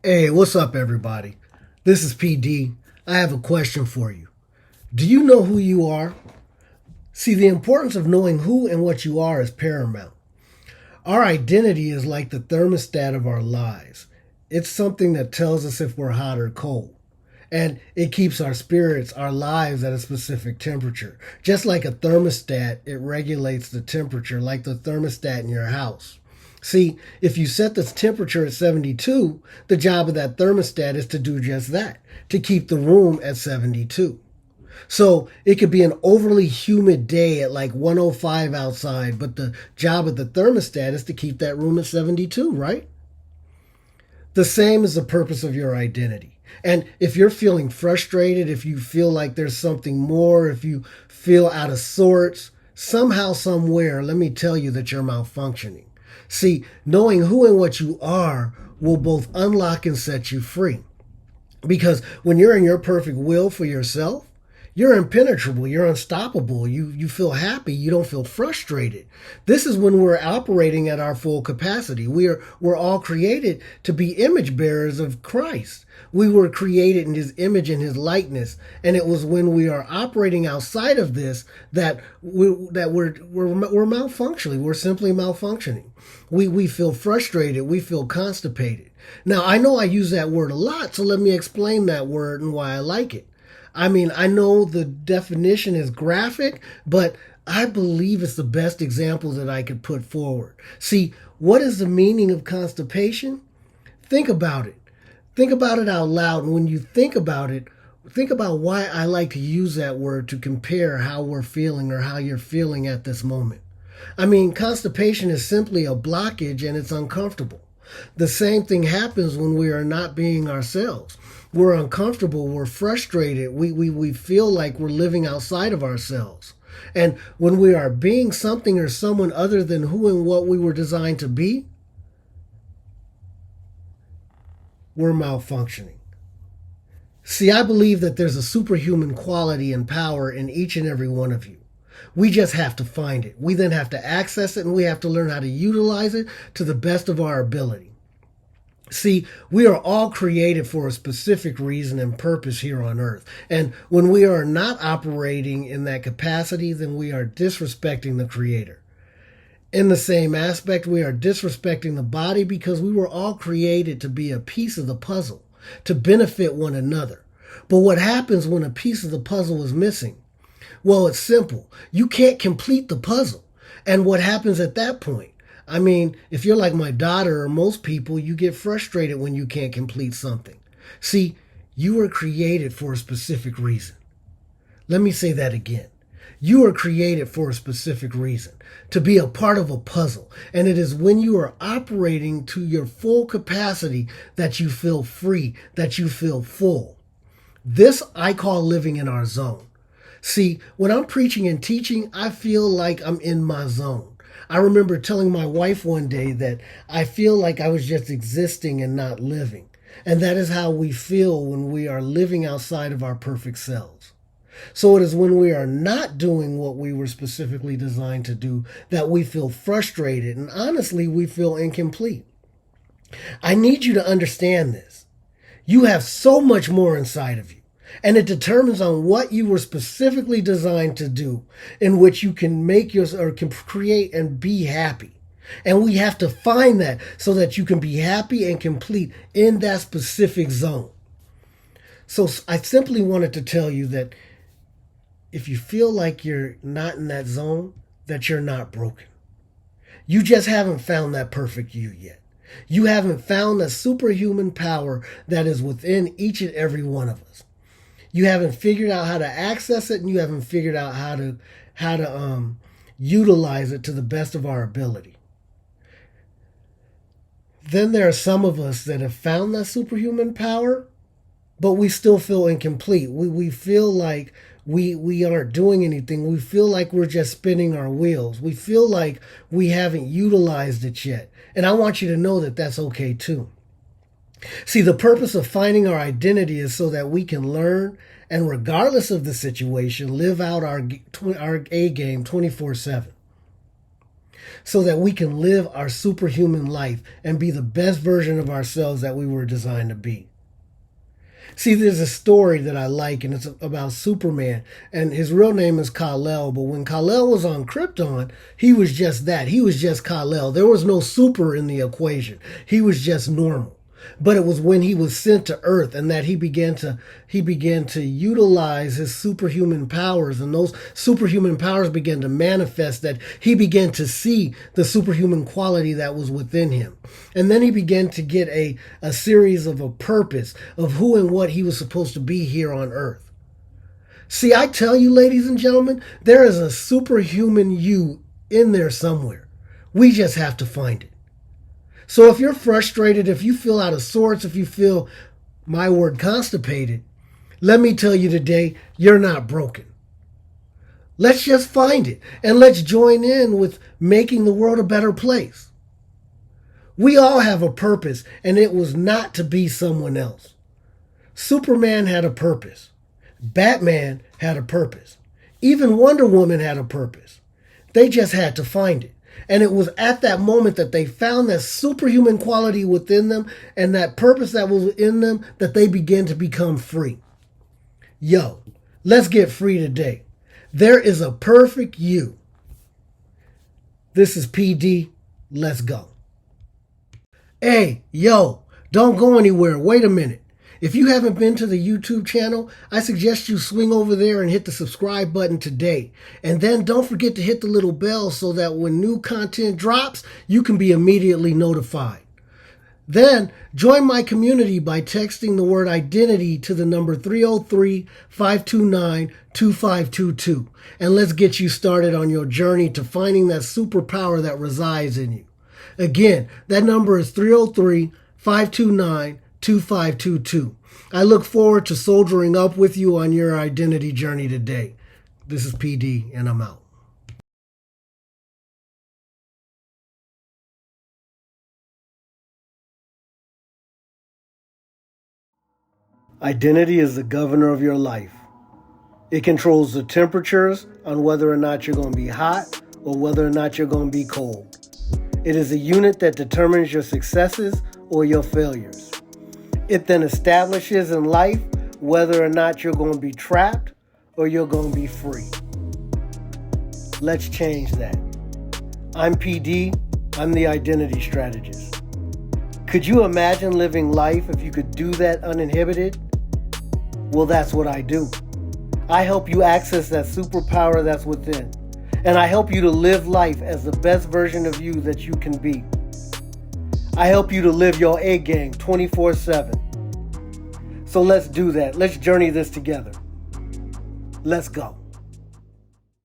Hey, what's up, everybody? This is PD. I have a question for you. Do you know who you are? See, the importance of knowing who and what you are is paramount. Our identity is like the thermostat of our lives. It's something that tells us if we're hot or cold. And it keeps our spirits, our lives at a specific temperature. Just like a thermostat, it regulates the temperature, like the thermostat in your house. See, if you set the temperature at 72, the job of that thermostat is to do just that, to keep the room at 72. So it could be an overly humid day at like 105 outside, but the job of the thermostat is to keep that room at 72, right? The same is the purpose of your identity. And if you're feeling frustrated, if you feel like there's something more, if you feel out of sorts, somehow, somewhere, let me tell you that you're malfunctioning. See, knowing who and what you are will both unlock and set you free. Because when you're in your perfect will for yourself, you're impenetrable, you're unstoppable, you feel happy, you don't feel frustrated. This is when we're operating at our full capacity. We're all created to be image bearers of Christ. We were created in his image and his likeness, and it was when we are operating outside of this that we're malfunctioning. We're simply malfunctioning. We feel frustrated, we feel constipated. Now, I know I use that word a lot, so let me explain that word and why I like it. I mean, I know the definition is graphic, but I believe it's the best example that I could put forward. See, what is the meaning of constipation? Think about it. Think about it out loud. And when you think about it, think about why I like to use that word to compare how we're feeling or how you're feeling at this moment. I mean, constipation is simply a blockage and it's uncomfortable. The same thing happens when we are not being ourselves. We're uncomfortable, we're frustrated, we feel like we're living outside of ourselves. And when we are being something or someone other than who and what we were designed to be, we're malfunctioning. See, I believe that there's a superhuman quality and power in each and every one of you. We just have to find it. We then have to access it and we have to learn how to utilize it to the best of our ability. See, we are all created for a specific reason and purpose here on earth. And when we are not operating in that capacity, then we are disrespecting the Creator. In the same aspect, we are disrespecting the body because we were all created to be a piece of the puzzle, to benefit one another. But what happens when a piece of the puzzle is missing? Well, it's simple. You can't complete the puzzle. And what happens at that point? I mean, if you're like my daughter or most people, you get frustrated when you can't complete something. See, you were created for a specific reason. Let me say that again. You are created for a specific reason, to be a part of a puzzle. And it is when you are operating to your full capacity that you feel free, that you feel full. This I call living in our zone. See, when I'm preaching and teaching, I feel like I'm in my zone. I remember telling my wife one day that I feel like I was just existing and not living. And that is how we feel when we are living outside of our perfect selves. So it is when we are not doing what we were specifically designed to do that we feel frustrated and honestly we feel incomplete. I need you to understand this. You have so much more inside of you. And it determines on what you were specifically designed to do, in which you can make yours or can create and be happy. And we have to find that so that you can be happy and complete in that specific zone. So I simply wanted to tell you that if you feel like you're not in that zone, that you're not broken. You just haven't found that perfect you yet. You haven't found that superhuman power that is within each and every one of us. You haven't figured out how to access it, and you haven't figured out how to utilize it to the best of our ability. Then there are some of us that have found that superhuman power, but we still feel incomplete. We feel like we aren't doing anything. We feel like we're just spinning our wheels. We feel like we haven't utilized it yet. And I want you to know that that's okay too. See, the purpose of finding our identity is so that we can learn and, regardless of the situation, live out our A game 24/7. so that we can live our superhuman life and be the best version of ourselves that we were designed to be. See, there's a story that I like, and it's about Superman, and his real name is Kal-El, but when Kal-El was on Krypton, he was just that. He was just Kal-El. There was no super in the equation. He was just normal. But it was when he was sent to Earth and that he began to utilize his superhuman powers, and those superhuman powers began to manifest, that he began to see the superhuman quality that was within him. And then he began to get a series of a purpose of who and what he was supposed to be here on Earth. See, I tell you, ladies and gentlemen, there is a superhuman you in there somewhere. We just have to find it. So if you're frustrated, if you feel out of sorts, if you feel, my word, constipated, let me tell you today, you're not broken. Let's just find it, and let's join in with making the world a better place. We all have a purpose, and it was not to be someone else. Superman had a purpose. Batman had a purpose. Even Wonder Woman had a purpose. They just had to find it. And it was at that moment that they found that superhuman quality within them and that purpose that was in them that they began to become free. Yo, let's get free today. There is a perfect you. This is PD. Let's go. Hey, yo, don't go anywhere. Wait a minute. If you haven't been to the YouTube channel, I suggest you swing over there and hit the subscribe button today. And then don't forget to hit the little bell so that when new content drops, you can be immediately notified. Then join my community by texting the word identity to the number 303-529-2522. And let's get you started on your journey to finding that superpower that resides in you. Again, that number is 303-529-2522. 2522. I look forward to soldiering up with you on your identity journey today. This is PD, and I'm out. Identity is the governor of your life. It controls the temperatures on whether or not you're going to be hot or whether or not you're going to be cold. It is a unit that determines your successes or your failures. It then establishes in life whether or not you're going to be trapped or you're going to be free. Let's change that. I'm PD. I'm the identity strategist. Could you imagine living life if you could do that uninhibited? Well, that's what I do. I help you access that superpower that's within. And I help you to live life as the best version of you that you can be. I help you to live your A game 24/7. So let's do that. Let's journey this together. Let's go.